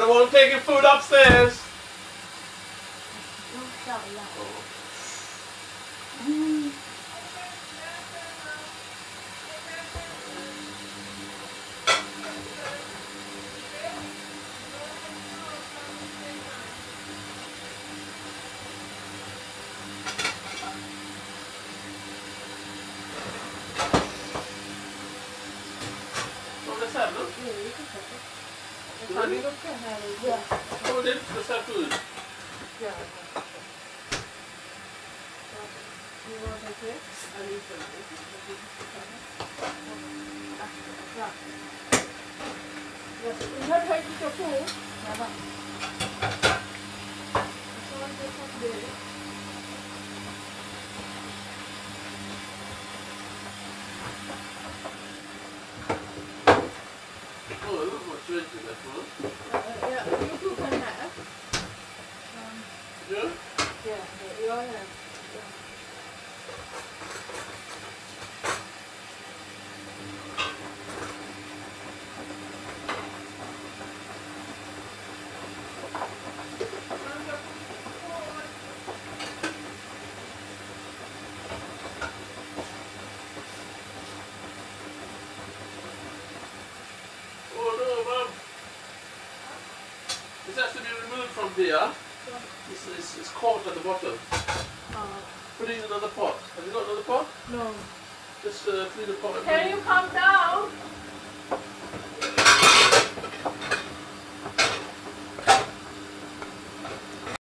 don't want to take your food upstairs. Don't shout loud. Oh, let's have look. Yeah, you can touch it. Ready? Yeah. Oh, then let's have food. Yeah. You want to take it? I need some. Yeah. Yes, you have to take your food. Yeah. Oh, look what drink is that for? Yeah, you two can have. Yeah? Yeah, you all have. Oh no, Mom. This has to be removed from there. It's caught at the bottom. Put it in another pot. Have you got another pot? No. Just clean the pot. Can you come down?